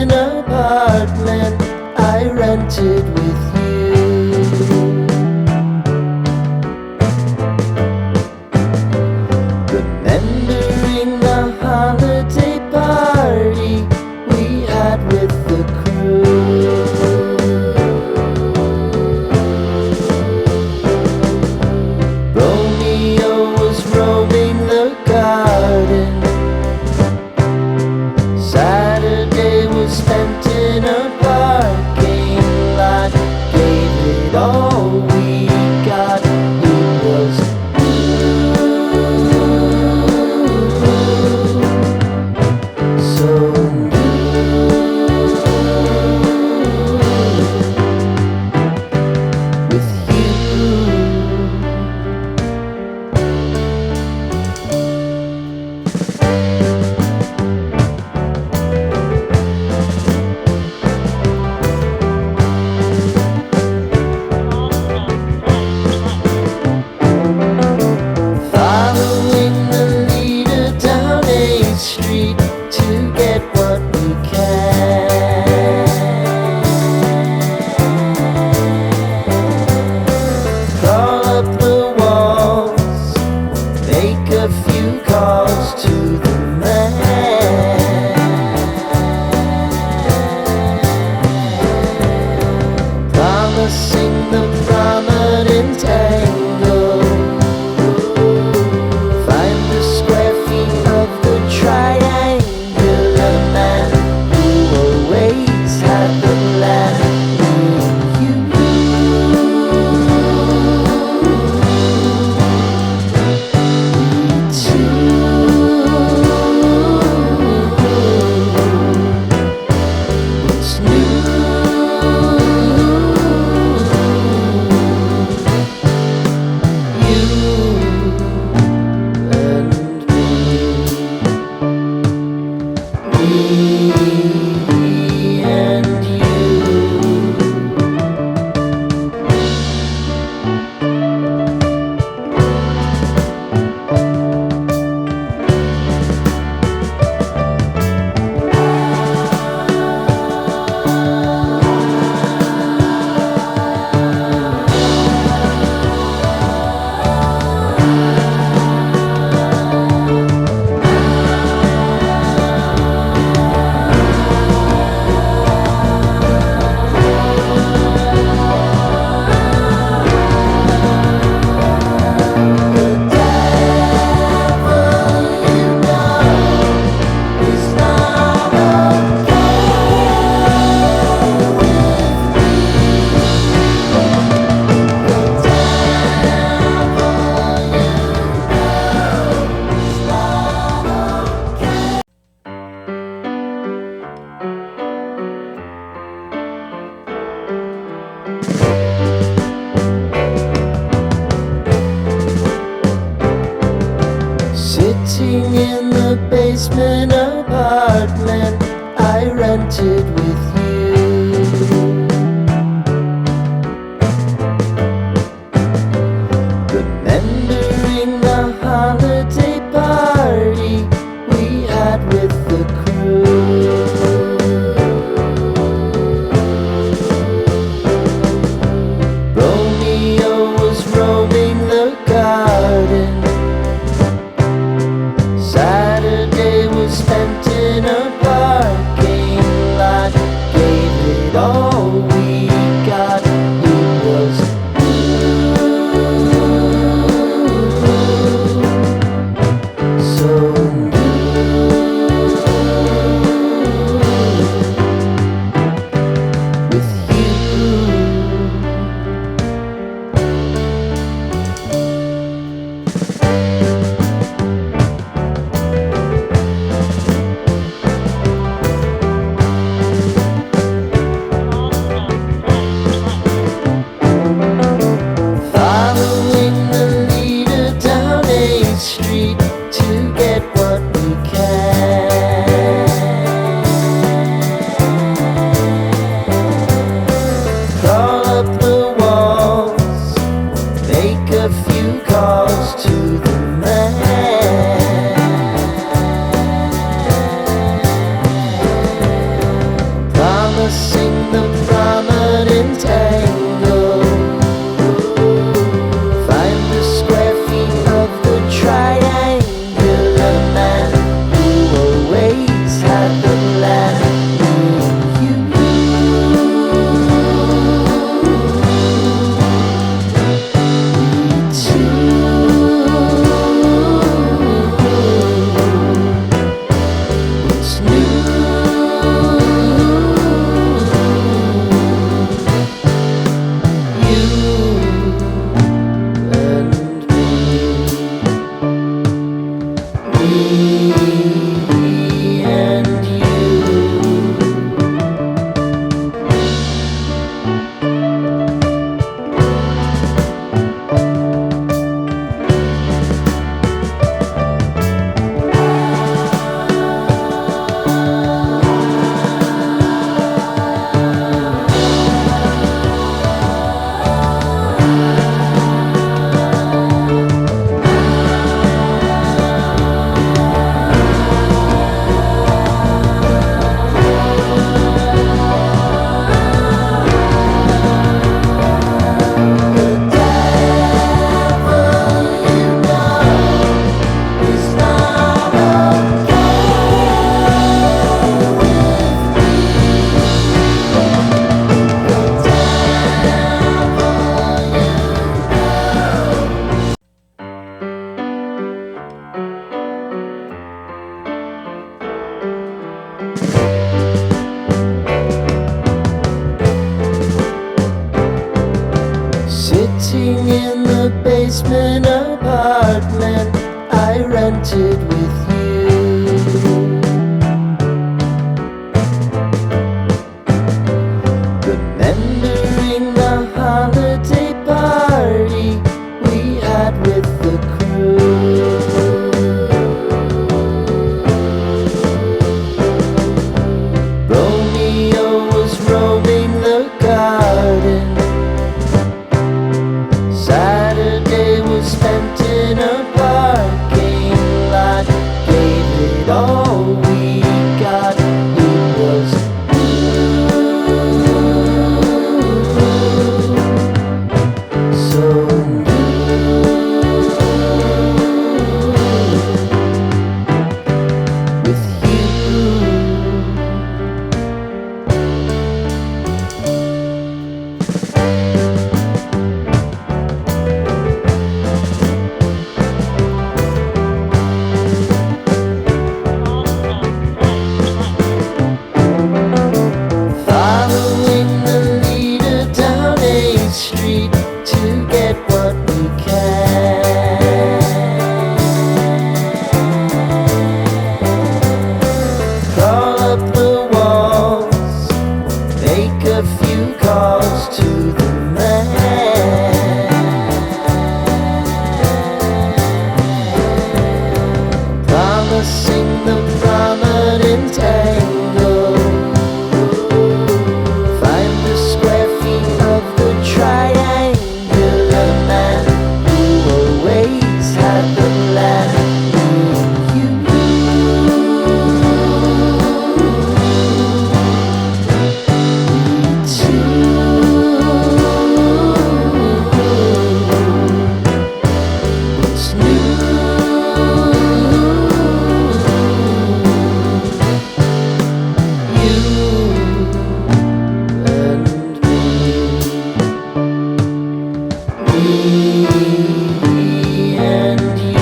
basement apartment I rented with you. Remembering the holiday party we had with the crew. Romeo was roaming the garden. Saturday was spent in a parking lot. Gave it all we got. It was so with you. Following the leader down 8th Street to get what we can. Crawl up the walls, make a few calls to the man. Promising the prominent angle. Find the square feet of the triangular man who always had the plan. What's new? Me and you. Sitting in the basement apartment I rented with you. Remembering the holiday party we had with the crew. Romeo was roaming the garden. Saturday was spent in a parking lot. basement apartment I rented with you. Remembering the holiday party we had with the crew. Romeo was roaming the garden. Saturday was spent in a parking lot. Gave it all we got. It was so with you. Following the leader down 8th Street to get what we can. Crawl up the walls, make a few calls to the man. Promising the prominent angle. Find the square feet of the triangular man who always had the plan. You what's new? Me and you.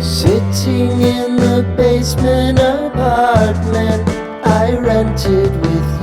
Sitting in the basement apartment I rented with you.